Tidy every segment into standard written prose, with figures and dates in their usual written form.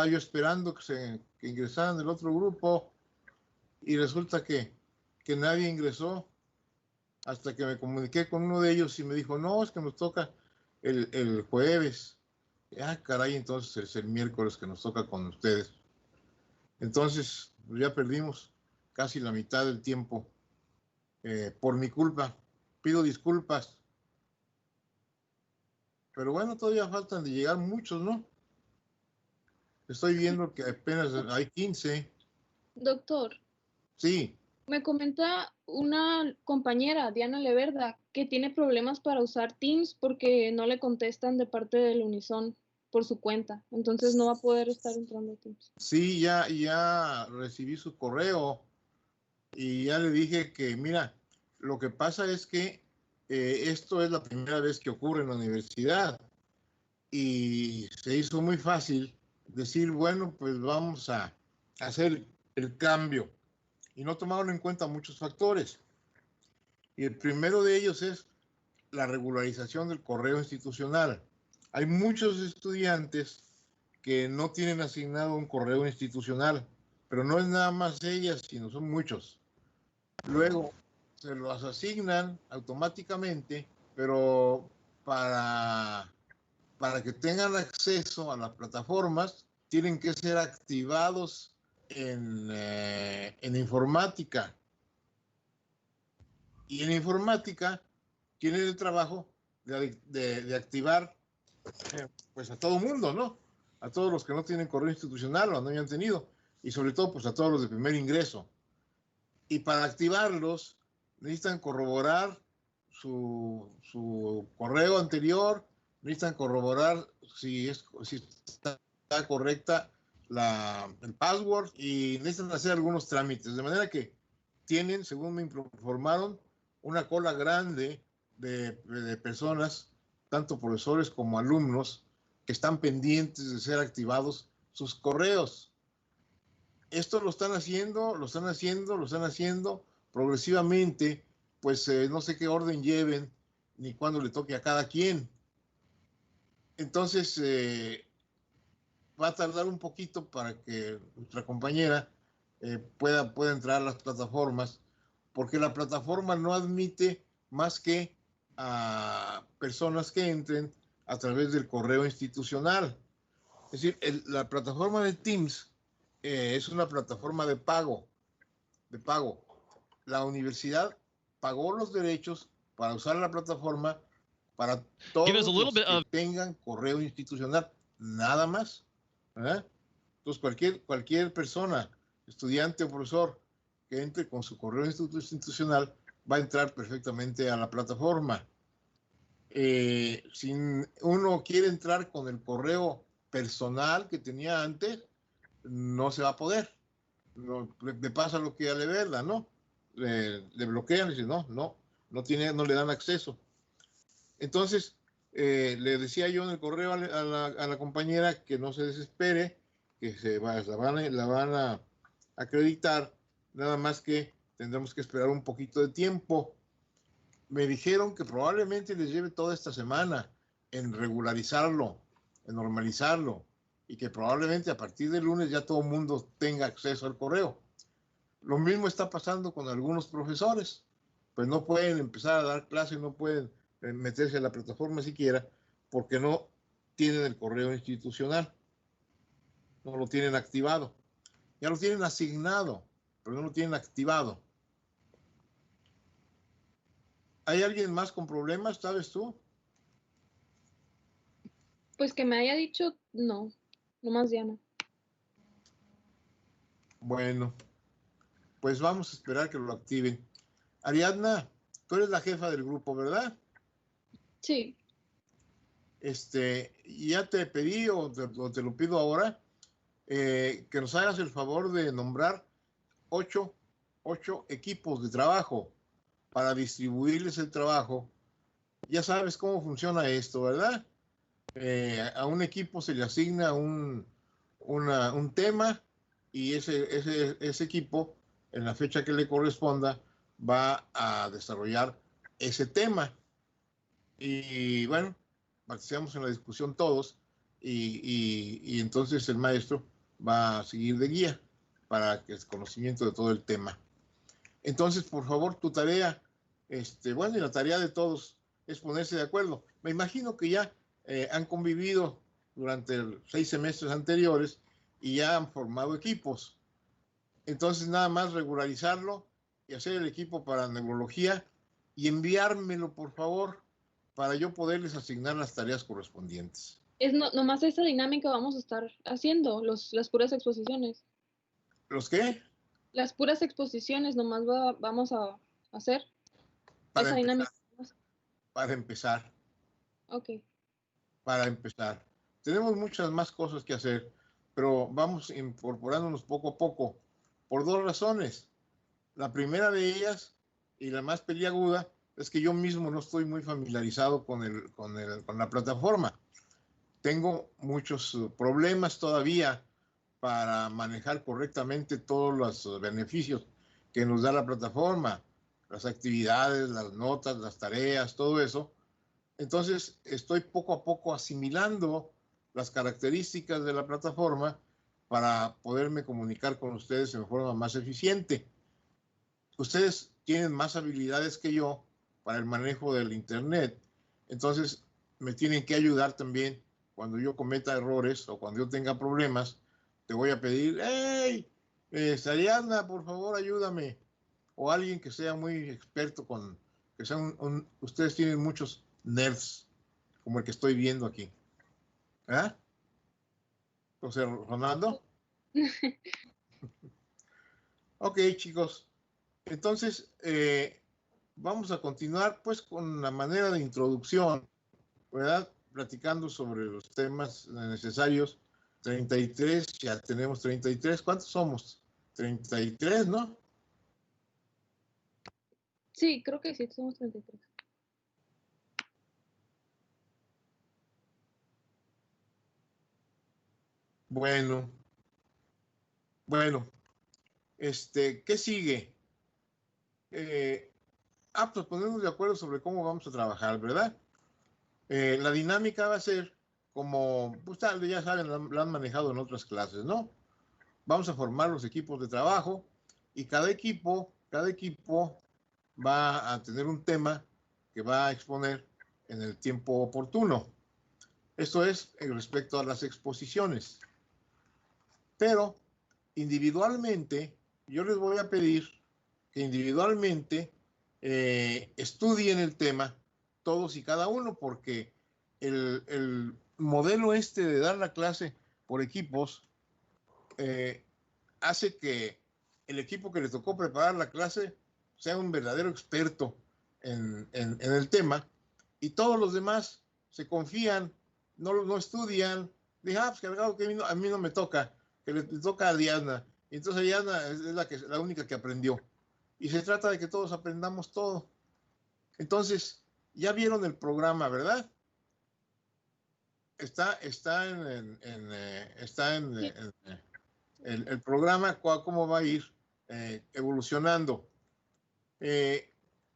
yo esperando que ingresaran del otro grupo y resulta que nadie ingresó hasta que me comuniqué con uno de ellos y me dijo, no, es que nos toca el jueves. Ah, caray, entonces es el miércoles que nos toca con ustedes. Entonces, pues ya perdimos casi la mitad del tiempo por mi culpa. Pido disculpas. Pero bueno, todavía faltan de llegar muchos, ¿no? Estoy viendo que apenas hay 15. Doctor, Sí. me comenta una compañera, Diana Leverda, que tiene problemas para usar Teams porque no le contestan de parte del Unison por su cuenta. Entonces no va a poder estar entrando a Teams. Sí, ya recibí su correo y ya le dije que, mira, lo que pasa es que esto es la primera vez que ocurre en la universidad y se hizo muy fácil decir, bueno, pues vamos a hacer el cambio y no tomaron en cuenta muchos factores. Y el primero de ellos es la regularización del correo institucional. Hay muchos estudiantes que no tienen asignado un correo institucional, pero no es nada más ellas, sino son muchos. Luego se los asignan automáticamente, pero para que tengan acceso a las plataformas, tienen que ser activados en informática. Y en informática tienen el trabajo de activar pues a todo mundo, ¿no? A todos los que no tienen correo institucional o no hayan tenido, y sobre todo pues a todos los de primer ingreso. Y para activarlos necesitan corroborar su correo anterior, necesitan corroborar si está correcta el password y necesitan hacer algunos trámites. De manera que tienen, según me informaron, una cola grande de personas, tanto profesores como alumnos, que están pendientes de ser activados sus correos. Esto lo están haciendo progresivamente, pues no sé qué orden lleven ni cuándo le toque a cada quien. Entonces, va a tardar un poquito para que nuestra compañera pueda entrar a las plataformas, porque la plataforma no admite más que a personas que entren a través del correo institucional. Es decir, la plataforma de Teams es una plataforma de pago. La universidad pagó los derechos para usar la plataforma para todos los que tengan correo institucional, nada más. Entonces, cualquier persona, estudiante o profesor que entre con su correo institucional va a entrar perfectamente a la plataforma. Si uno quiere entrar con el correo personal que tenía antes, no se va a poder. No, le pasa lo que a Leverda, ¿no? Le bloquean y dicen, no le dan acceso. Entonces, le decía yo en el correo a la compañera que no se desespere, que la van a acreditar, nada más que tendremos que esperar un poquito de tiempo. Me dijeron que probablemente les lleve toda esta semana en regularizarlo, en normalizarlo, y que probablemente a partir del lunes ya todo el mundo tenga acceso al correo. Lo mismo está pasando con algunos profesores, pues no pueden empezar a dar clases, no pueden meterse a la plataforma siquiera, porque no tienen el correo institucional, no lo tienen activado. Ya lo tienen asignado, pero no lo tienen activado. ¿Hay alguien más con problemas, sabes tú? Pues que me haya dicho, no más Diana. Bueno, pues vamos a esperar que lo activen. Ariadna, tú eres la jefa del grupo, ¿verdad? Sí. Ya te pedí o te lo pido ahora, que nos hagas el favor de nombrar 8 equipos de trabajo para distribuirles el trabajo. Ya sabes cómo funciona esto, ¿verdad? A un equipo se le asigna un tema y ese equipo, en la fecha que le corresponda, va a desarrollar ese tema. Y bueno, participamos en la discusión todos y entonces el maestro va a seguir de guía para que el conocimiento de todo el tema. Entonces, por favor, tu tarea, bueno, y la tarea de todos es ponerse de acuerdo. Me imagino que ya han convivido durante 6 semestres anteriores y ya han formado equipos. Entonces, nada más regularizarlo y hacer el equipo para neurología y enviármelo, por favor, para yo poderles asignar las tareas correspondientes. Es nomás esa dinámica vamos a estar haciendo, las puras exposiciones. ¿Los qué? Las puras exposiciones nomás vamos a hacer Para esa empezar, dinámica. para empezar. Ok. Para empezar. Tenemos muchas más cosas que hacer, pero vamos incorporándonos poco a poco, por 2 razones. La primera de ellas, y la más peliaguda, es que yo mismo no estoy muy familiarizado con la plataforma. Tengo muchos problemas todavía para manejar correctamente todos los beneficios que nos da la plataforma, las actividades, las notas, las tareas, todo eso. Entonces, estoy poco a poco asimilando las características de la plataforma para poderme comunicar con ustedes de forma más eficiente. Ustedes tienen más habilidades que yo para el manejo del Internet, entonces me tienen que ayudar también cuando yo cometa errores o cuando yo tenga problemas. Te voy a pedir, hey, Ariadna, por favor, ayúdame. O alguien que sea muy experto que sea ustedes tienen muchos nerds, como el que estoy viendo aquí. ¿Ah? José Ronaldo. Ok, chicos. Entonces, vamos a continuar pues con la manera de introducción, ¿verdad? Platicando sobre los temas necesarios. 33, ya tenemos 33. ¿Cuántos somos? 33, ¿no? Sí, creo que sí, somos 33. Bueno, ¿qué sigue? Pues ponernos de acuerdo sobre cómo vamos a trabajar, ¿verdad? La dinámica va a ser como, pues ya saben, la han manejado en otras clases, ¿no? Vamos a formar los equipos de trabajo y cada equipo va a tener un tema que va a exponer en el tiempo oportuno. Esto es respecto a las exposiciones. Pero individualmente, yo les voy a pedir que individualmente estudien el tema todos y cada uno, porque el modelo de dar la clase por equipos hace que el equipo que le tocó preparar la clase sea un verdadero experto en el tema y todos los demás se confían, no estudian, dicen, pues cargado que a mí no me toca, que le toca a Diana, y entonces Diana es la única que aprendió. Y se trata de que todos aprendamos todo. Entonces, ya vieron el programa, ¿verdad? Está el programa, cómo va a ir evolucionando.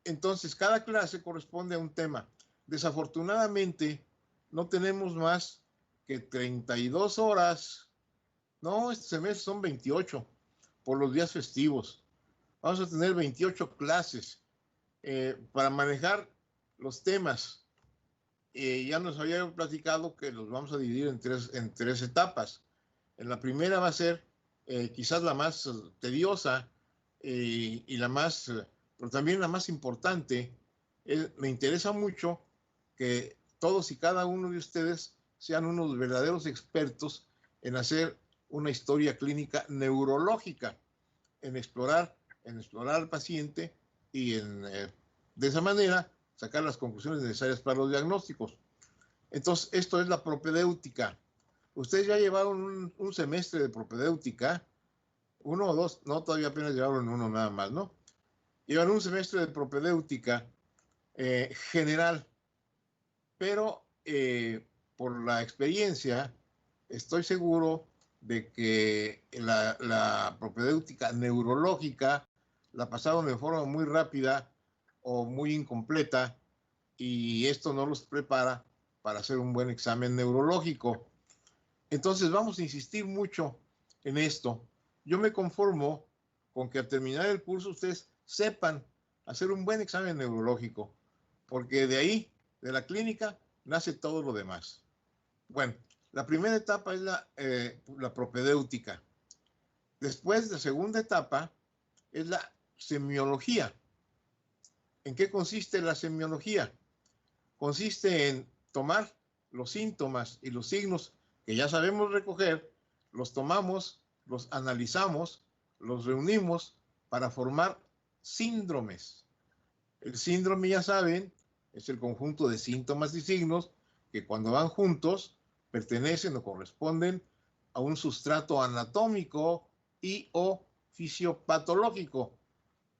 Entonces, cada clase corresponde a un tema. Desafortunadamente, no tenemos más que 32 horas. No, este semestre son 28 por los días festivos. Vamos a tener 28 clases para manejar los temas. Ya nos había platicado que los vamos a dividir en tres etapas. En la primera va a ser quizás la más tediosa y la más, pero también la más importante. Me interesa mucho que todos y cada uno de ustedes sean unos verdaderos expertos en hacer una historia clínica neurológica, en explorar al paciente y de esa manera sacar las conclusiones necesarias para los diagnósticos. Entonces, esto es la propedéutica. Ustedes ya llevaron un semestre de propedéutica, 1 o 2, no, todavía apenas llevaron 1 nada más, ¿no? Llevan un semestre de propedéutica general, pero por la experiencia estoy seguro de que la propedéutica neurológica la pasaron de forma muy rápida o muy incompleta y esto no los prepara para hacer un buen examen neurológico. Entonces vamos a insistir mucho en esto. Yo me conformo con que al terminar el curso ustedes sepan hacer un buen examen neurológico, porque de ahí, de la clínica, nace todo lo demás. Bueno, la primera etapa es la propedéutica. Después, la segunda etapa es la semiología. ¿En qué consiste la semiología? Consiste en tomar los síntomas y los signos que ya sabemos recoger, los tomamos, los analizamos, los reunimos para formar síndromes. El síndrome, ya saben, es el conjunto de síntomas y signos que cuando van juntos pertenecen o corresponden a un sustrato anatómico y o fisiopatológico.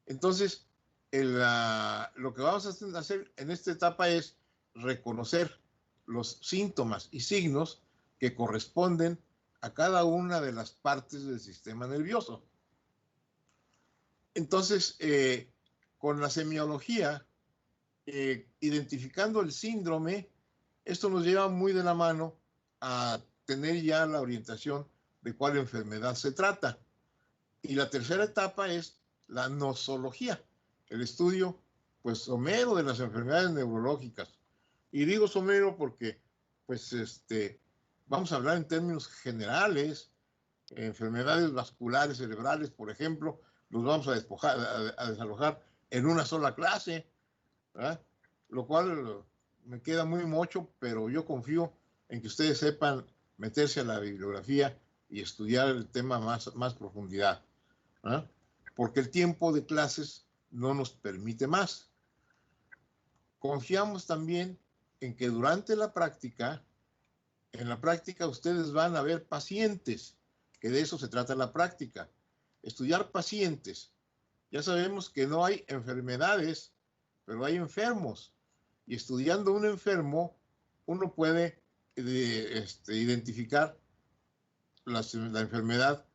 Entonces, lo que vamos a hacer en esta etapa es reconocer los síntomas y signos que corresponden a cada una de las partes del sistema nervioso. Entonces, con la semiología, identificando el síndrome, esto nos lleva muy de la mano a tener ya la orientación de cuál enfermedad se trata. Y la tercera etapa es la nosología, el estudio, pues, somero de las enfermedades neurológicas. Y digo somero porque, pues, vamos a hablar en términos generales. Enfermedades vasculares cerebrales, por ejemplo, los vamos a desalojar en una sola clase, ¿verdad? Lo cual me queda muy mocho, pero yo confío en que ustedes sepan meterse a la bibliografía y estudiar el tema más profundidad, ¿verdad? Porque el tiempo de clases no nos permite más. Confiamos también en que durante la práctica, en la práctica ustedes van a ver pacientes, que de eso se trata la práctica. Estudiar pacientes. Ya sabemos que no hay enfermedades, pero hay enfermos. Y estudiando un enfermo, uno puede identificar la enfermedad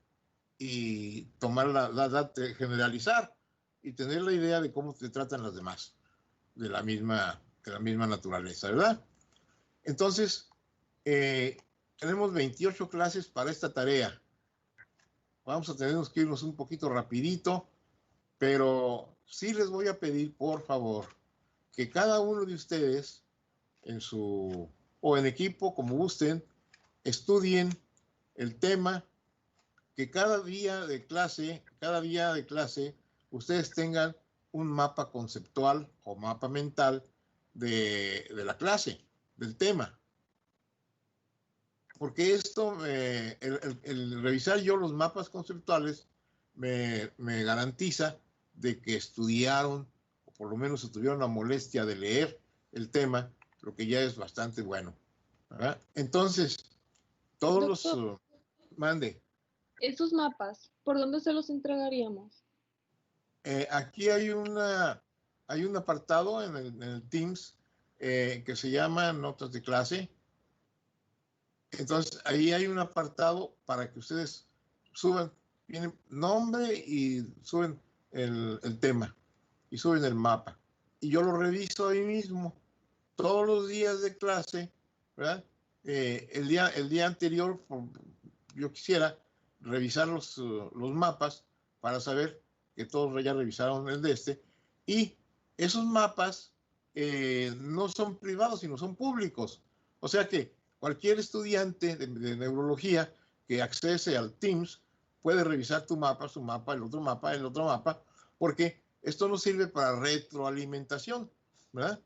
y tomar generalizar y tener la idea de cómo se tratan las demás, de la misma naturaleza, ¿verdad? Entonces, tenemos 28 clases para esta tarea. Vamos a tener que irnos un poquito rapidito, pero sí les voy a pedir, por favor, que cada uno de ustedes o en equipo, como gusten, estudien el tema, que cada día de clase, ustedes tengan un mapa conceptual o mapa mental de la clase, del tema. Porque esto, el revisar yo los mapas conceptuales me garantiza de que estudiaron, o por lo menos tuvieron la molestia de leer el tema, lo que ya es bastante bueno, ¿verdad? Entonces, todos Doctor, mande. esos mapas, ¿por dónde se los entregaríamos? Aquí hay un apartado en el Teams que se llama Notas de clase. Entonces, ahí hay un apartado para que ustedes suban, tienen nombre y suben el tema y suben el mapa. Y yo lo reviso ahí mismo, todos los días de clase, ¿verdad? El día anterior, yo quisiera revisar los mapas para saber que todos ya revisaron el de y esos mapas no son privados, sino son públicos. O sea que cualquier estudiante de neurología que accese al Teams puede revisar tu mapa, su mapa, el otro mapa, porque esto nos sirve para retroalimentación, ¿verdad?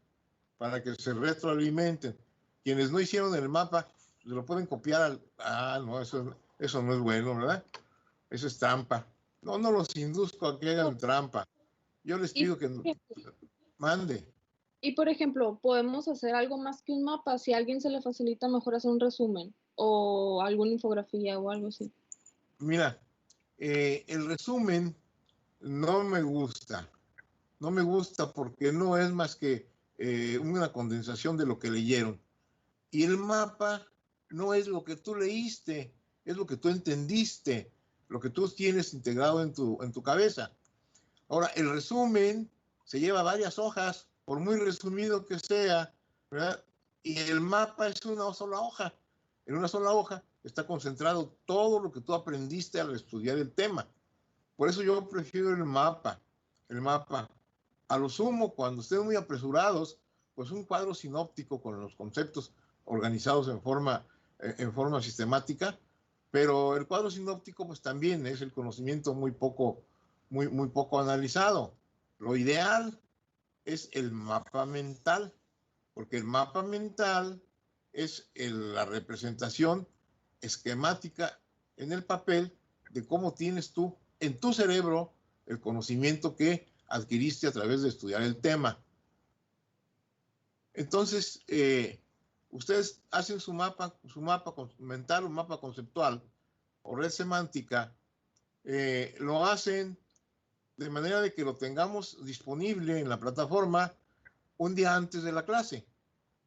Para que se retroalimenten. Quienes no hicieron el mapa, se lo pueden copiar no, eso no es bueno, ¿verdad? Eso es trampa. No los induzco a que hagan trampa. Yo les pido que mande. Y por ejemplo, podemos hacer algo más que un mapa si a alguien se le facilita mejor hacer un resumen o alguna infografía o algo así. Mira, el resumen no me gusta. No me gusta porque no es más que una condensación de lo que leyeron. Y el mapa no es lo que tú leíste, es lo que tú entendiste, lo que tú tienes integrado en tu cabeza. Ahora, el resumen se lleva varias hojas, por muy resumido que sea, ¿verdad? Y el mapa es una sola hoja. En una sola hoja está concentrado todo lo que tú aprendiste al estudiar el tema. Por eso yo prefiero el mapa. El mapa, a lo sumo, cuando estén muy apresurados, pues un cuadro sinóptico con los conceptos organizados en forma sistemática, pero el cuadro sinóptico pues también es el conocimiento muy poco analizado. Lo ideal es el mapa mental, porque el mapa mental es la representación esquemática en el papel de cómo tienes tú en tu cerebro el conocimiento que adquiriste a través de estudiar el tema. Entonces, ustedes hacen su mapa mental, un mapa conceptual o red semántica, lo hacen de manera de que lo tengamos disponible en la plataforma un día antes de la clase.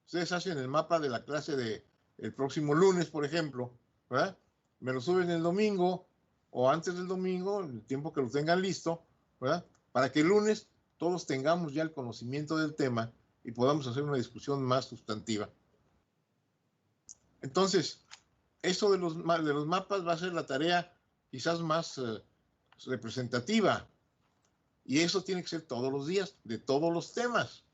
Ustedes hacen el mapa de la clase del próximo lunes, por ejemplo, ¿verdad? Me lo suben el domingo o antes del domingo, en el tiempo que lo tengan listo, ¿verdad? Para que el lunes todos tengamos ya el conocimiento del tema y podamos hacer una discusión más sustantiva. Entonces, eso de los mapas va a ser la tarea quizás más representativa. Y eso tiene que ser todos los días, de todos los temas.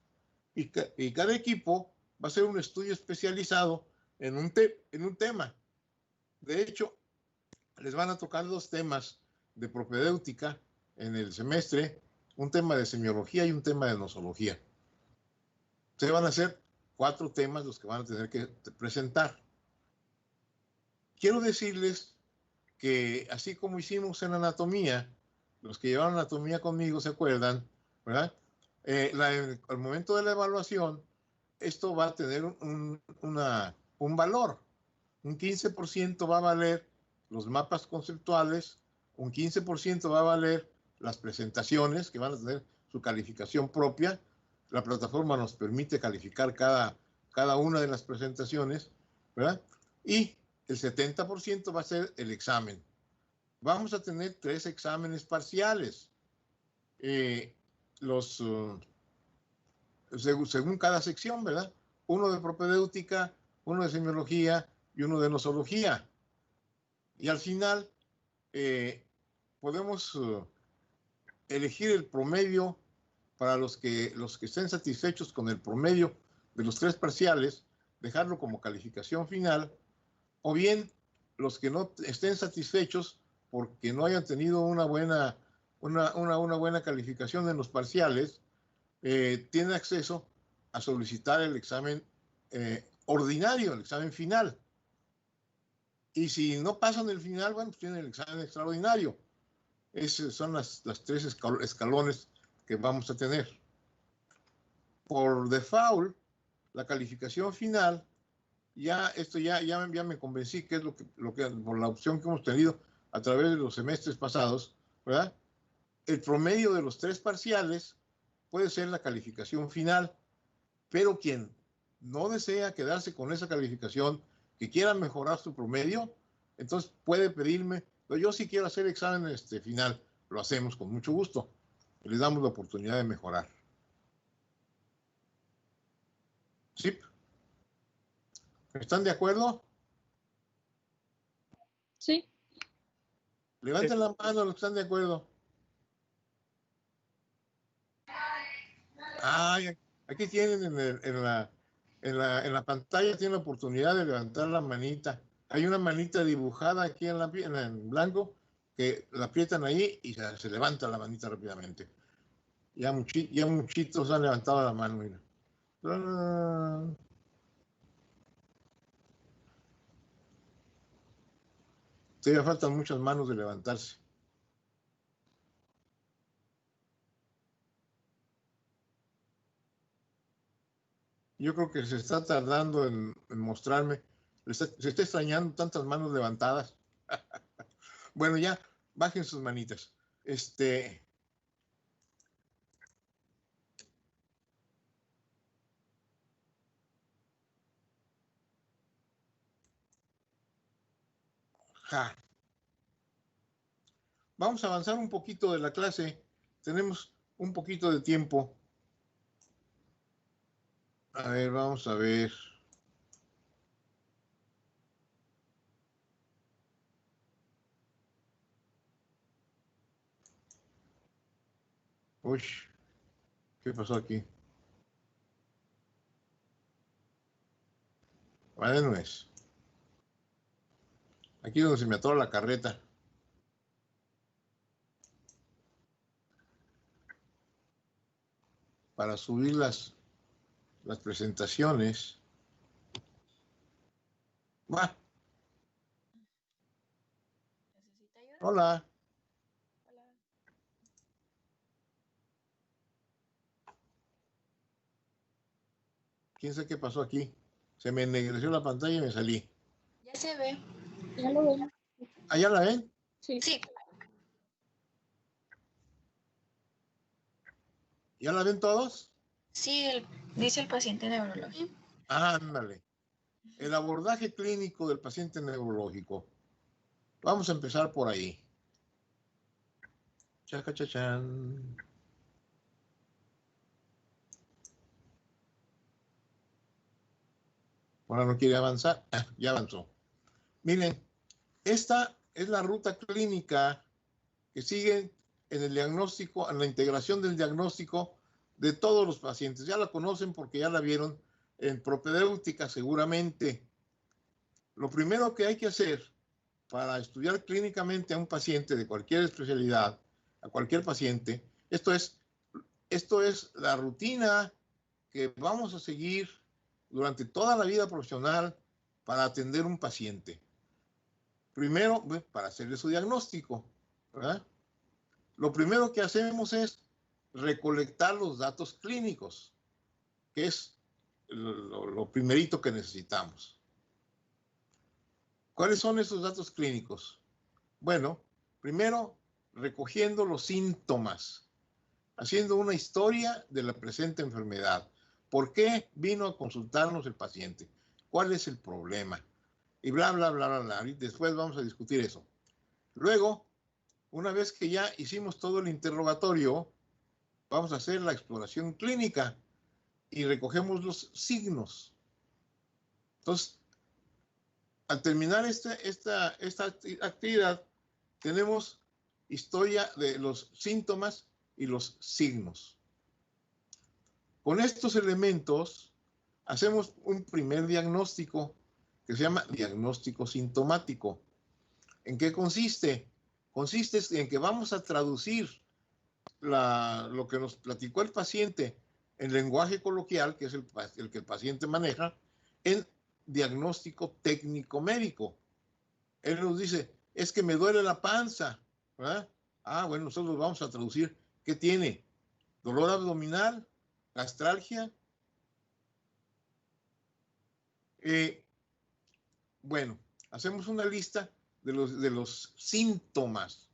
Y cada equipo va a hacer un estudio especializado en un tema. De hecho, les van a tocar 2 temas de propedéutica en el semestre, un tema de semiología y un tema de nosología. Se van a hacer 4 temas los que van a tener que presentar. Quiero decirles que así como hicimos en anatomía, los que llevaron anatomía conmigo se acuerdan, ¿verdad? Al momento de la evaluación, esto va a tener un valor. Un 15% va a valer los mapas conceptuales, un 15% va a valer las presentaciones, que van a tener su calificación propia. La plataforma nos permite calificar cada una de las presentaciones, ¿verdad? Y el 70% va a ser el examen. Vamos a tener 3 exámenes parciales. Según cada sección, ¿verdad? Uno de propedéutica, uno de semiología y uno de nosología. Y al final podemos elegir el promedio para los que estén satisfechos con el promedio de los 3 parciales, dejarlo como calificación final, o bien los que no estén satisfechos porque no hayan tenido una buena calificación en los parciales, tienen acceso a solicitar el examen ordinario, el examen final. Y si no pasan el final, bueno, pues tienen el examen extraordinario. Esos son las 3 escalones que vamos a tener. Por default, la calificación final, ya me convencí que es lo que por la opción que hemos tenido a través de los semestres pasados, ¿verdad? El promedio de los 3 parciales puede ser la calificación final, pero quien no desea quedarse con esa calificación, que quiera mejorar su promedio, entonces puede pedirme, yo sí quiero hacer examen final, lo hacemos con mucho gusto, les damos la oportunidad de mejorar. ¿Sí? ¿Están de acuerdo? Sí. Levanten la mano los que están de acuerdo. Aquí tienen en la pantalla, tienen la oportunidad de levantar la manita. Hay una manita dibujada aquí en blanco que la aprietan ahí y se levanta la manita rápidamente. Ya muchitos han levantado la mano, mira. Todavía faltan muchas manos de levantarse. Yo creo que se está tardando en mostrarme. Se está extrañando tantas manos levantadas. Bueno, ya, bajen sus manitas. Vamos a avanzar un poquito de la clase. Tenemos un poquito de tiempo. A ver, vamos a ver. Uy, ¿qué pasó aquí? Bueno, es. Aquí es donde se me atora la carreta. Para subir las presentaciones. Va. ¿Necesita ayuda? Hola. Hola. ¿Quién sabe qué pasó aquí? Se me ennegreció la pantalla y me salí. Ya se ve. Ya lo veo. ¿Allá la ven? Sí. Sí. ¿Ya la ven todos? Sí, dice el paciente neurológico. Ándale. El abordaje clínico del paciente neurológico. Vamos a empezar por ahí. Chacachachán. Ahora no quiere avanzar. Ah, ya avanzó. Miren, esta es la ruta clínica que sigue en el diagnóstico, en la integración del diagnóstico de todos los pacientes. Ya la conocen porque ya la vieron en propedéutica seguramente. Lo primero que hay que hacer para estudiar clínicamente a un paciente de cualquier especialidad, a cualquier paciente, esto es la rutina que vamos a seguir durante toda la vida profesional para atender un paciente. Primero, para hacerle su diagnóstico, ¿verdad? Lo primero que hacemos es recolectar los datos clínicos, que es lo primerito que necesitamos. ¿Cuáles son esos datos clínicos? Bueno, primero, recogiendo los síntomas, haciendo una historia de la presente enfermedad. ¿Por qué vino a consultarnos el paciente? ¿Cuál es el problema? Y bla, bla, bla, bla, bla. Y después vamos a discutir eso. Luego, una vez que ya hicimos todo el interrogatorio, vamos a hacer la exploración clínica y recogemos los signos. Entonces, al terminar esta actividad, tenemos historia de los síntomas y los signos. Con estos elementos, hacemos un primer diagnóstico que se llama diagnóstico sintomático. ¿En qué consiste? Consiste en que vamos a traducir lo que nos platicó el paciente en lenguaje coloquial, que es el que el paciente maneja, en diagnóstico técnico médico. Él nos dice, es que me duele la panza, ¿verdad? Ah, bueno, nosotros vamos a traducir, ¿qué tiene? ¿Dolor abdominal? ¿Gastralgia? Bueno, hacemos una lista de los síntomas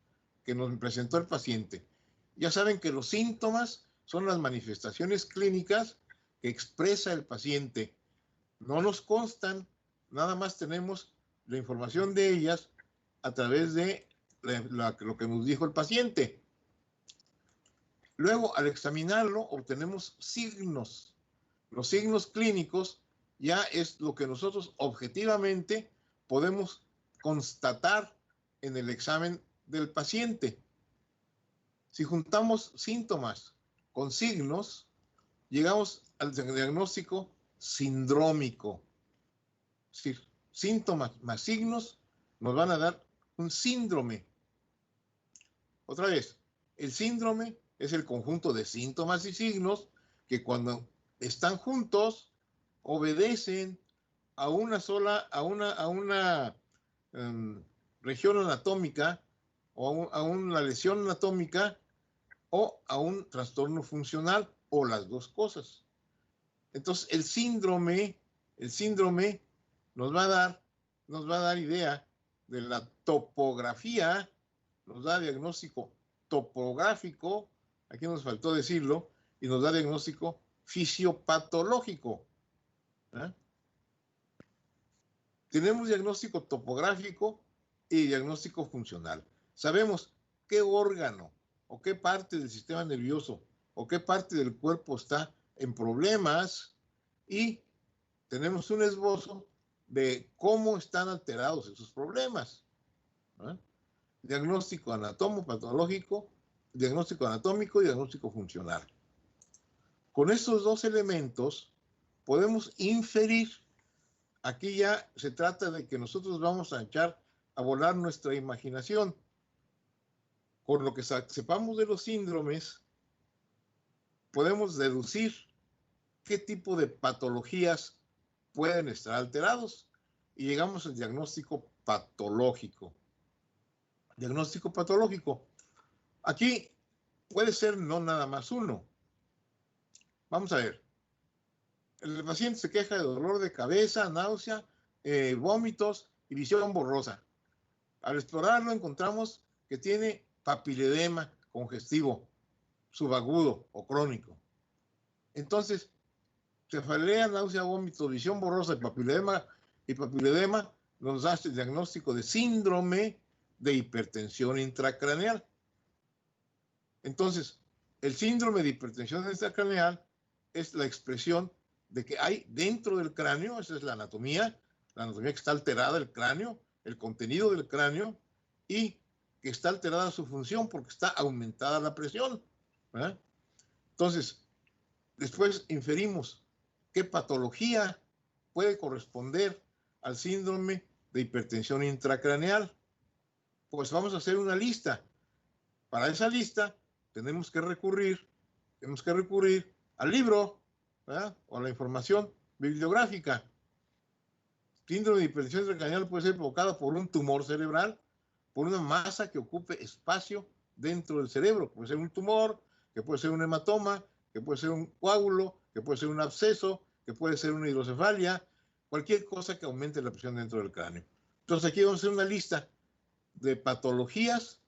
que nos presentó el paciente. Ya saben que los síntomas son las manifestaciones clínicas que expresa el paciente. No nos constan, nada más tenemos la información de ellas a través de lo que nos dijo el paciente. Luego, al examinarlo, obtenemos signos. Los signos clínicos ya es lo que nosotros objetivamente podemos constatar en el examen del paciente. Si juntamos síntomas con signos, llegamos al diagnóstico sindrómico. Es decir, síntomas más signos nos van a dar un síndrome. Otra vez, el síndrome es el conjunto de síntomas y signos que cuando están juntos obedecen a una sola, a una región anatómica o a una lesión anatómica o a un trastorno funcional o las dos cosas. Entonces, el síndrome nos va a dar idea de la topografía, nos da diagnóstico topográfico, aquí nos faltó decirlo, y nos da diagnóstico fisiopatológico. ¿Eh? Tenemos diagnóstico topográfico y diagnóstico funcional. Sabemos qué órgano o qué parte del sistema nervioso o qué parte del cuerpo está en problemas y tenemos un esbozo de cómo están alterados esos problemas. ¿Eh? Diagnóstico anatomopatológico, diagnóstico anatómico y diagnóstico funcional. Con estos dos elementos podemos inferir. Aquí ya se trata de que nosotros vamos a echar a volar nuestra imaginación. Con lo que sepamos de los síndromes, podemos deducir qué tipo de patologías pueden estar alterados y llegamos al diagnóstico patológico. Diagnóstico patológico. Aquí puede ser no nada más uno. Vamos a ver. El paciente se queja de dolor de cabeza, náusea, vómitos y visión borrosa. Al explorarlo encontramos que tiene papiledema congestivo, subagudo o crónico. Entonces, cefalea, náusea, vómitos, visión borrosa y papiledema nos da el diagnóstico de síndrome de hipertensión intracraneal. Entonces, el síndrome de hipertensión intracraneal es la expresión de que hay dentro del cráneo, esa es la anatomía que está alterada, el cráneo, el contenido del cráneo, y que está alterada su función porque está aumentada la presión, ¿verdad? Entonces, después inferimos qué patología puede corresponder al síndrome de hipertensión intracraneal. Pues vamos a hacer una lista. Para esa lista tenemos que recurrir al libro, ¿verdad? O a la información bibliográfica. Síndrome de hipertensión intracraneal puede ser provocada por un tumor cerebral, por una masa que ocupe espacio dentro del cerebro. Puede ser un tumor, que puede ser un hematoma, que puede ser un coágulo, que puede ser un absceso, que puede ser una hidrocefalia, cualquier cosa que aumente la presión dentro del cráneo. Entonces aquí vamos a hacer una lista de patologías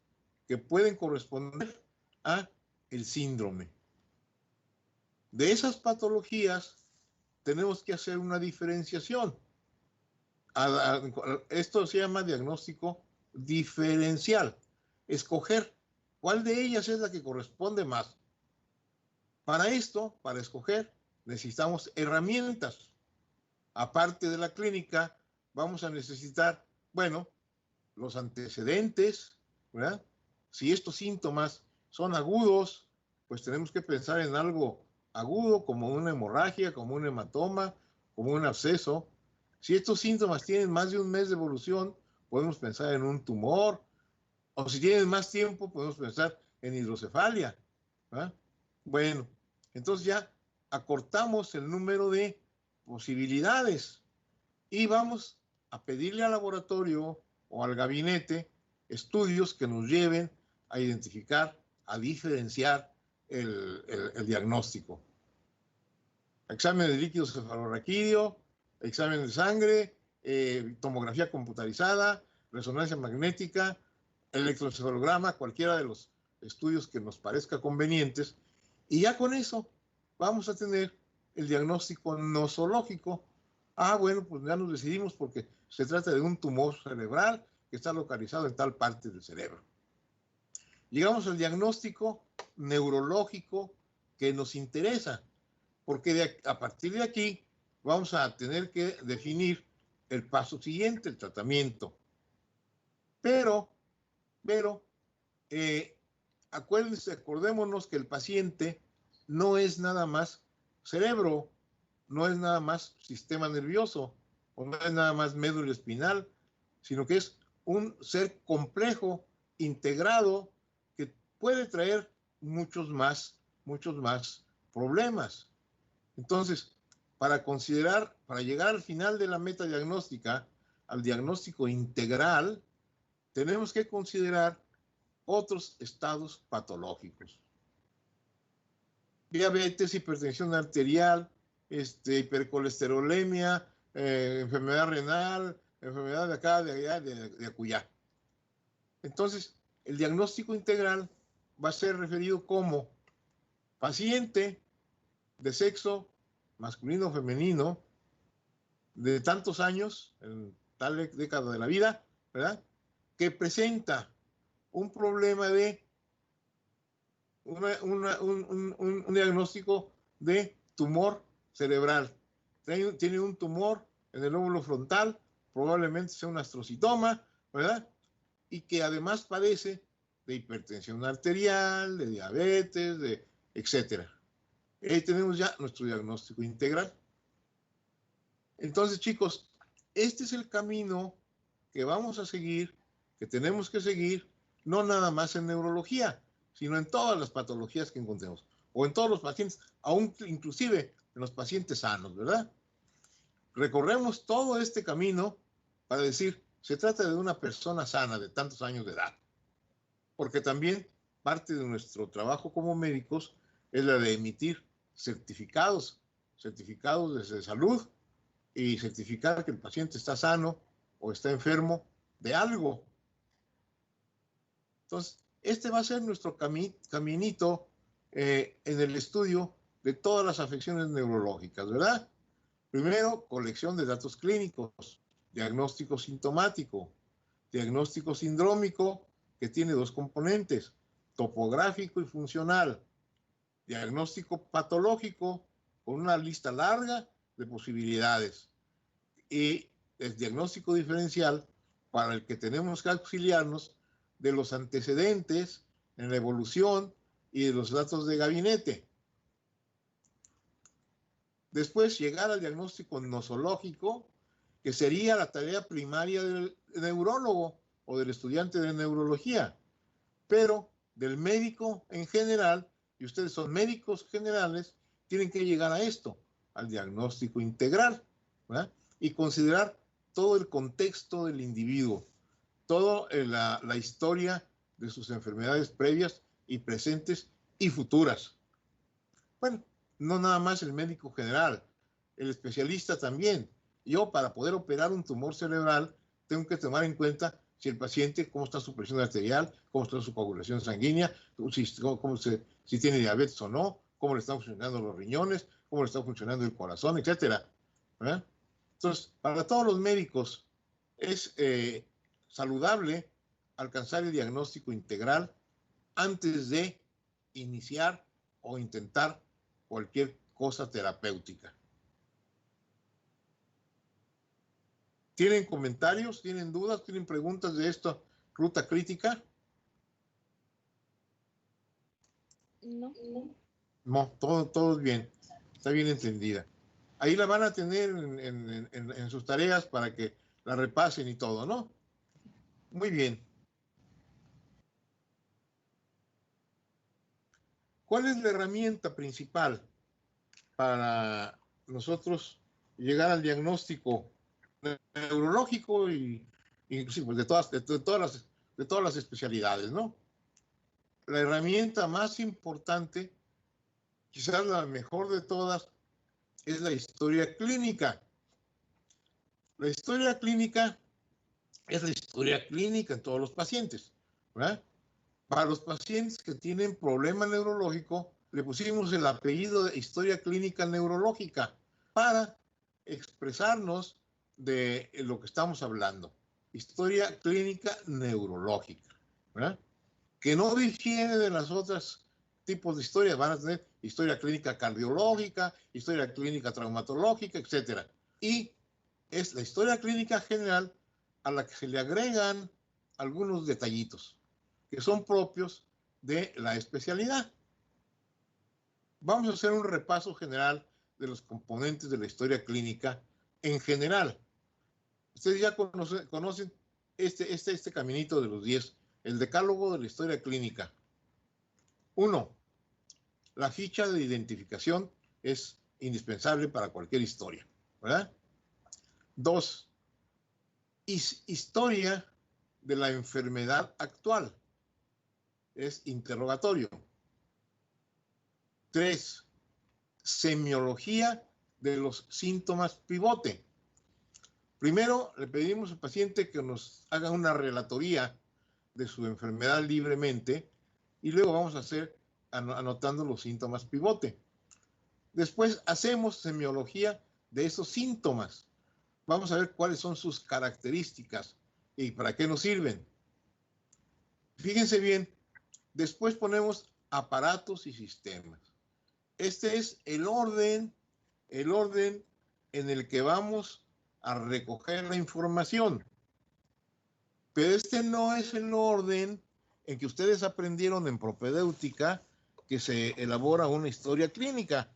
que pueden corresponder a el síndrome. De esas patologías tenemos que hacer una diferenciación. Esto se llama diagnóstico diferencial. Escoger cuál de ellas es la que corresponde más. Para esto, para escoger, necesitamos herramientas. Aparte de la clínica, vamos a necesitar, bueno, los antecedentes, ¿verdad? Si estos síntomas son agudos, pues tenemos que pensar en algo agudo, como una hemorragia, como un hematoma, como un absceso. Si estos síntomas tienen más de un mes de evolución, podemos pensar en un tumor, o si tienen más tiempo, podemos pensar en hidrocefalia, ¿verdad? Bueno, entonces ya acortamos el número de posibilidades y vamos a pedirle al laboratorio o al gabinete estudios que nos lleven a identificar, a diferenciar el diagnóstico. Examen de líquido cefalorraquídeo, examen de sangre, tomografía computarizada, resonancia magnética, electroencefalograma, cualquiera de los estudios que nos parezca convenientes, y ya con eso vamos a tener el diagnóstico nosológico. Bueno, pues ya nos decidimos porque se trata de un tumor cerebral que está localizado en tal parte del cerebro. Llegamos al diagnóstico neurológico que nos interesa, porque a partir de aquí vamos a tener que definir el paso siguiente, el tratamiento. Pero acordémonos que el paciente no es nada más cerebro, no es nada más sistema nervioso, o no es nada más médula espinal, sino que es un ser complejo, integrado, que puede traer muchos más problemas. Entonces, para llegar al final de la meta diagnóstica, al diagnóstico integral, tenemos que considerar otros estados patológicos. Diabetes, hipertensión arterial, hipercolesterolemia, enfermedad renal, enfermedad de acá, de allá, de acullá. Entonces, el diagnóstico integral va a ser referido como paciente de sexo masculino o femenino de tantos años, en tal década de la vida, ¿verdad?, que presenta un problema de un diagnóstico de tumor cerebral. Tiene un tumor en el lóbulo frontal, probablemente sea un astrocitoma, ¿verdad? Y que además padece de hipertensión arterial, de diabetes, etcétera. Ahí tenemos ya nuestro diagnóstico integral. Entonces, chicos, este es el camino que vamos a seguir, que tenemos que seguir, no nada más en neurología, sino en todas las patologías que encontremos, o en todos los pacientes, aún inclusive en los pacientes sanos, ¿verdad? Recorremos todo este camino para decir, se trata de una persona sana de tantos años de edad, porque también parte de nuestro trabajo como médicos es la de emitir certificados de salud y certificar que el paciente está sano o está enfermo de algo. Entonces, este va a ser nuestro caminito en el estudio de todas las afecciones neurológicas, ¿verdad? Primero, colección de datos clínicos, diagnóstico sintomático, diagnóstico sindrómico, que tiene dos componentes, topográfico y funcional, diagnóstico patológico, con una lista larga de posibilidades, y el diagnóstico diferencial, para el que tenemos que auxiliarnos de los antecedentes en la evolución y de los datos de gabinete. Después, llegar al diagnóstico nosológico, que sería la tarea primaria del neurólogo o del estudiante de neurología, pero del médico en general, y ustedes son médicos generales, tienen que llegar a esto, al diagnóstico integral, ¿verdad? Y considerar todo el contexto del individuo, toda la historia de sus enfermedades previas y presentes y futuras. Bueno, no nada más el médico general, el especialista también. Yo, para poder operar un tumor cerebral, tengo que tomar en cuenta si el paciente, cómo está su presión arterial, cómo está su coagulación sanguínea, si tiene diabetes o no, cómo le están funcionando los riñones, cómo le está funcionando el corazón, etcétera. ¿Verdad? Entonces, para todos los médicos es saludable alcanzar el diagnóstico integral antes de iniciar o intentar cualquier cosa terapéutica. ¿Tienen comentarios? ¿Tienen dudas? ¿Tienen preguntas de esta ruta crítica? No. No, todo es bien. Está bien entendida. Ahí la van a tener en sus tareas para que la repasen y todo, ¿no? Muy bien. ¿Cuál es la herramienta principal para nosotros llegar al diagnóstico neurológico y inclusive de todas las especialidades, ¿no? La herramienta más importante, quizás la mejor de todas, es la historia clínica. La historia clínica es la historia clínica en todos los pacientes, ¿verdad? Para los pacientes que tienen problema neurológico, le pusimos el apellido de historia clínica neurológica para expresarnos de lo que estamos hablando. Historia clínica neurológica, ¿verdad? Que no difiere de las otras tipos de historias. Van a tener historia clínica cardiológica, historia clínica traumatológica, etc. Y es la historia clínica general a la que se le agregan algunos detallitos que son propios de la especialidad. Vamos a hacer un repaso general de los componentes de la historia clínica en general. Ustedes ya conocen este caminito de los 10, el decálogo de la historia clínica. 1. La ficha de identificación es indispensable para cualquier historia, ¿verdad? 2. Historia de la enfermedad actual. Es interrogatorio. 3. Semiología de los síntomas pivote. Primero, le pedimos al paciente que nos haga una relatoría de su enfermedad libremente y luego vamos a hacer anotando los síntomas pivote. Después hacemos semiología de esos síntomas. Vamos a ver cuáles son sus características y para qué nos sirven. Fíjense bien, después ponemos aparatos y sistemas. Este es el orden en el que vamos a recoger la información. Pero este no es el orden en que ustedes aprendieron en propedéutica que se elabora una historia clínica,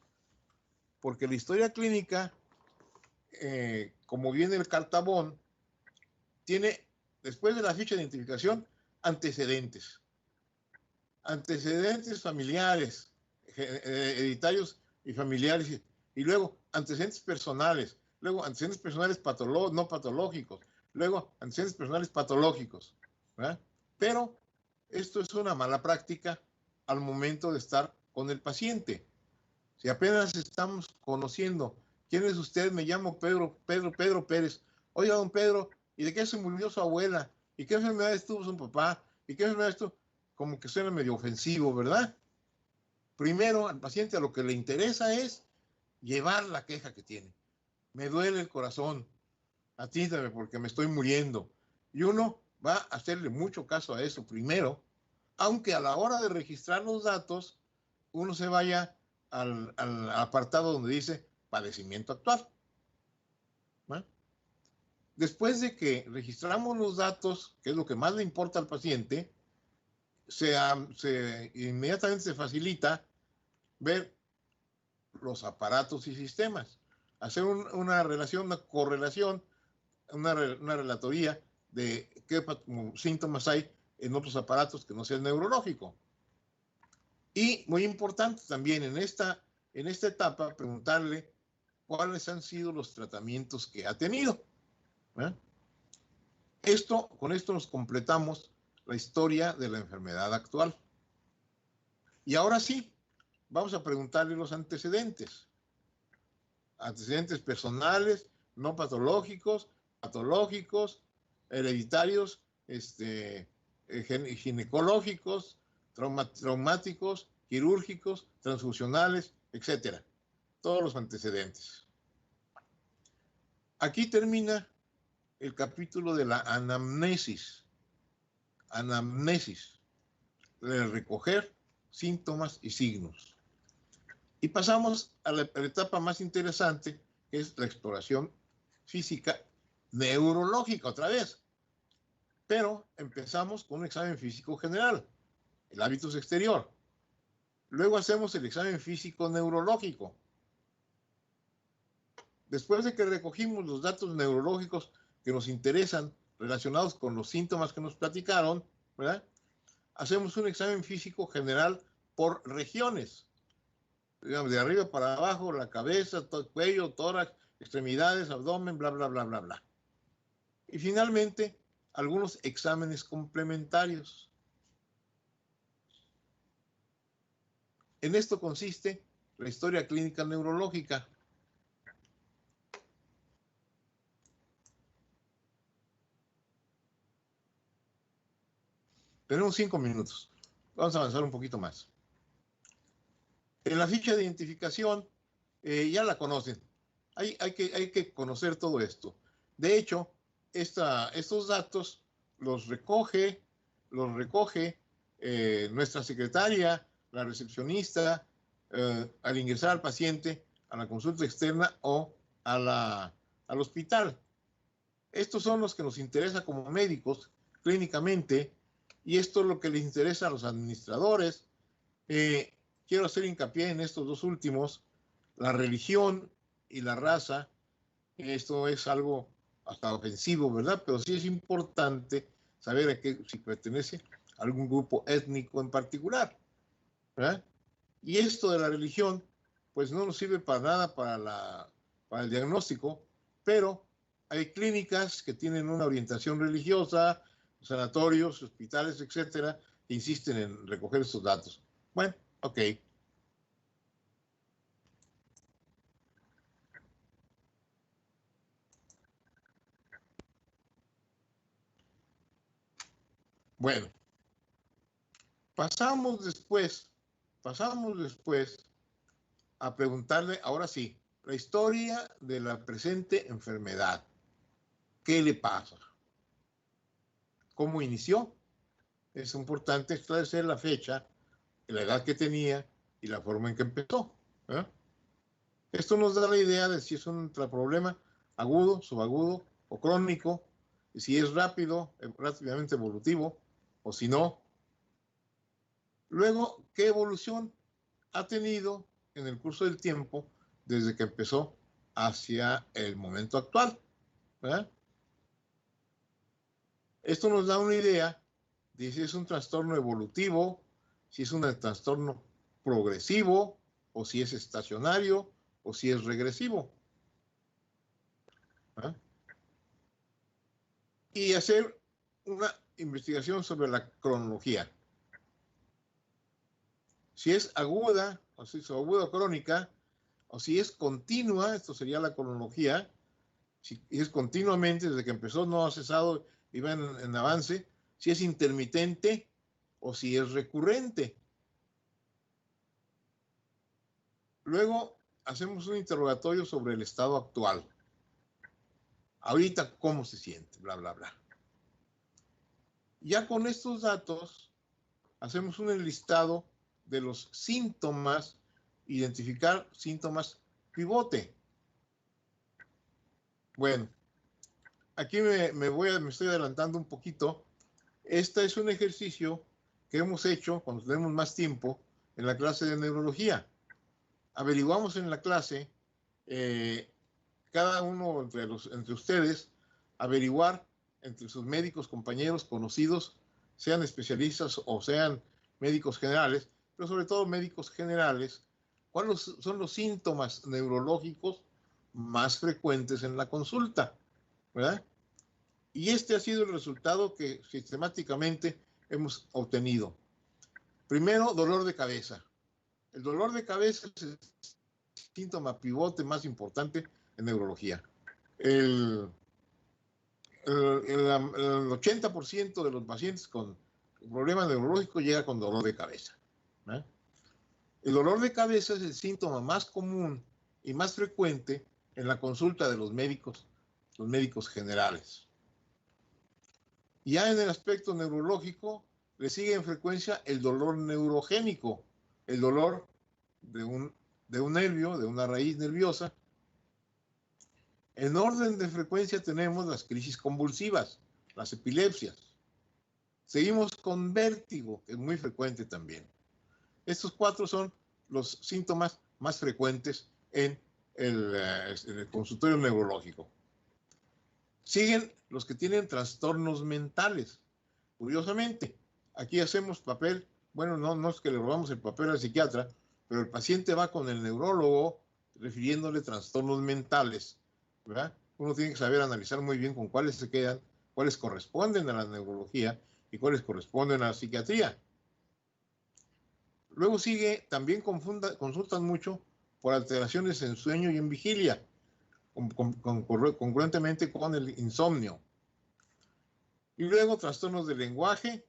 porque la historia clínica, como viene el cartabón, tiene, después de la ficha de identificación, antecedentes familiares, hereditarios y familiares, y luego antecedentes personales, luego antecedentes personales no patológicos, luego antecedentes personales patológicos, ¿verdad? Pero esto es una mala práctica al momento de estar con el paciente. Si apenas estamos conociendo, ¿quién es usted? Me llamo Pedro Pérez. Oiga, don Pedro, ¿y de qué se murió su abuela? ¿Y qué enfermedades tuvo su papá? ¿Y qué enfermedades tuvo? Como que suena medio ofensivo, ¿verdad? Primero, al paciente a lo que le interesa es llevar la queja que tiene. Me duele el corazón, atiéndame porque me estoy muriendo. Y uno va a hacerle mucho caso a eso primero, aunque a la hora de registrar los datos, uno se vaya al apartado donde dice padecimiento actual, ¿no? Después de que registramos los datos, que es lo que más le importa al paciente, inmediatamente se facilita ver los aparatos y sistemas, hacer una relación, una correlación, una relatoría de qué síntomas hay en otros aparatos que no sea el neurológico. Y muy importante también en esta etapa preguntarle cuáles han sido los tratamientos que ha tenido. Con esto nos completamos la historia de la enfermedad actual. Y ahora sí, vamos a preguntarle los antecedentes. Antecedentes personales, no patológicos, patológicos, hereditarios, ginecológicos, traumáticos, quirúrgicos, transfusionales, etcétera. Todos los antecedentes. Aquí termina el capítulo de la anamnesis. Anamnesis, de recoger síntomas y signos. Y pasamos a la etapa más interesante, que es la exploración física neurológica otra vez. Pero empezamos con un examen físico general, el hábitus exterior. Luego hacemos el examen físico neurológico. Después de que recogimos los datos neurológicos que nos interesan relacionados con los síntomas que nos platicaron, ¿verdad? Hacemos un examen físico general por regiones. Digamos, de arriba para abajo, la cabeza, cuello, tórax, extremidades, abdomen, bla, bla, bla, bla, bla. Y finalmente, algunos exámenes complementarios. En esto consiste la historia clínica neurológica. Tenemos 5 minutos. Vamos a avanzar un poquito más. En la ficha de identificación, ya la conocen. Hay que conocer todo esto. De hecho, estos datos los recoge nuestra secretaria, la recepcionista, al ingresar al paciente a la consulta externa o al hospital. Estos son los que nos interesa como médicos clínicamente, y esto es lo que les interesa a los administradores. Quiero hacer hincapié en estos dos últimos, la religión y la raza. Esto es algo hasta ofensivo, ¿verdad? Pero sí es importante saber a si pertenece a algún grupo étnico en particular, ¿verdad? Y esto de la religión, pues no nos sirve para nada para el diagnóstico, pero hay clínicas que tienen una orientación religiosa, sanatorios, hospitales, etcétera, que insisten en recoger estos datos. Bueno, ok. Bueno, pasamos después a preguntarle, ahora sí, la historia de la presente enfermedad. ¿Qué le pasa? ¿Cómo inició? Es importante esclarecer la fecha, la edad que tenía y la forma en que empezó. Esto nos da la idea de si es un problema agudo, subagudo o crónico, y si es rápidamente evolutivo, o si no, Luego, ¿qué evolución ha tenido en el curso del tiempo desde que empezó hacia el momento actual? ¿Verdad? Esto nos da una idea de si es un trastorno evolutivo, si es un trastorno progresivo, o si es estacionario, o si es regresivo. ¿Ah? Y hacer una investigación sobre la cronología. Si es aguda, o si es aguda crónica, o si es continua, esto sería la cronología. Si es continuamente, desde que empezó, no ha cesado y va en avance. Si es intermitente o si es recurrente. Luego hacemos un interrogatorio sobre el estado actual. Ahorita, ¿cómo se siente? Bla, bla, bla. Ya con estos datos, hacemos un enlistado de los síntomas, identificar síntomas pivote. Bueno, aquí me estoy adelantando un poquito. Este es un ejercicio que hemos hecho cuando tenemos más tiempo en la clase de neurología. Averiguamos en la clase, cada uno entre ustedes, averiguar entre sus médicos, compañeros, conocidos, sean especialistas o sean médicos generales, pero sobre todo médicos generales, cuáles son los síntomas neurológicos más frecuentes en la consulta, ¿verdad? Y este ha sido el resultado que sistemáticamente hemos obtenido. Primero, dolor de cabeza. El dolor de cabeza es el síntoma pivote más importante en neurología. El 80% de los pacientes con problemas neurológicos llega con dolor de cabeza. ¿Eh? El dolor de cabeza es el síntoma más común y más frecuente en la consulta de los médicos generales. Ya en el aspecto neurológico, le sigue en frecuencia el dolor neurogénico, el dolor de un nervio, de una raíz nerviosa. En orden de frecuencia tenemos las crisis convulsivas, las epilepsias. Seguimos con vértigo, que es muy frecuente también. Estos 4 son los síntomas más frecuentes en el consultorio neurológico. Siguen los que tienen trastornos mentales. Curiosamente, aquí hacemos papel, bueno, no es que le robamos el papel al psiquiatra, pero el paciente va con el neurólogo refiriéndole trastornos mentales, ¿verdad? Uno tiene que saber analizar muy bien con cuáles se quedan, cuáles corresponden a la neurología y cuáles corresponden a la psiquiatría. Luego sigue, también consultan mucho por alteraciones en sueño y en vigilia, congruentemente con el insomnio. Y luego trastornos del lenguaje,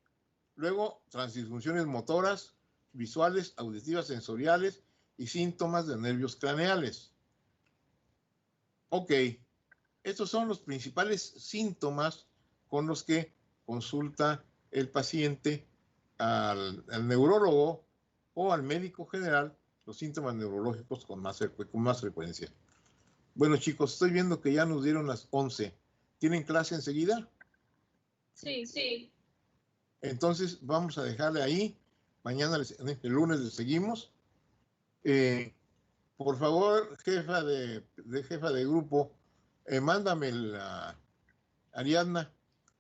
luego transdisfunciones motoras, visuales, auditivas, sensoriales y síntomas de nervios craneales. Ok, estos son los principales síntomas con los que consulta el paciente al neurólogo o al médico general, los síntomas neurológicos con más frecuencia. Bueno, chicos, estoy viendo que ya nos dieron las 11. ¿Tienen clase enseguida? Sí. Entonces vamos a dejarle ahí. Mañana, el lunes, le seguimos. Por favor, jefa de grupo, mándame Ariadna,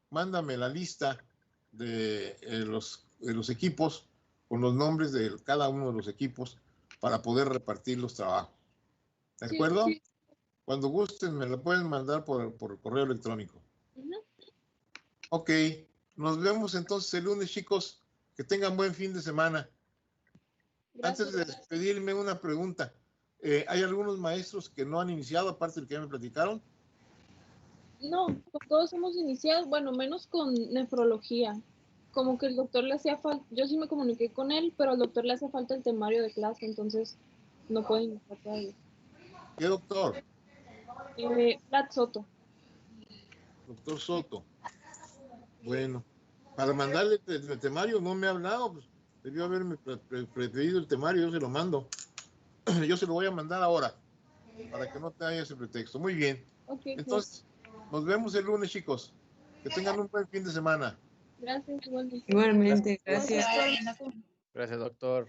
mándame la lista de los equipos con los nombres de cada uno de los equipos para poder repartir los trabajos. ¿De acuerdo? Sí. Cuando gusten, me lo pueden mandar por correo electrónico. Ok, nos vemos entonces el lunes, chicos. Que tengan buen fin de semana. Gracias. Antes de despedirme, una pregunta. ¿Hay algunos maestros que no han iniciado, aparte del que ya me platicaron? No, con todos hemos iniciado, bueno, menos con nefrología. Como que el doctor le hacía falta, yo sí me comuniqué con él, pero al doctor le hace falta el temario de clase, entonces no puede iniciar todavía. ¿Qué doctor? Vlad Soto. Doctor Soto. Bueno, para mandarle el temario no me ha hablado, pues debió haberme preferido el temario, yo se lo mando. Yo se lo voy a mandar ahora, para que no te haya ese pretexto. Muy bien. Okay, entonces, nos vemos el lunes, chicos. Que tengan un buen fin de semana. Gracias, igualmente. Igualmente, gracias. Gracias, doctor.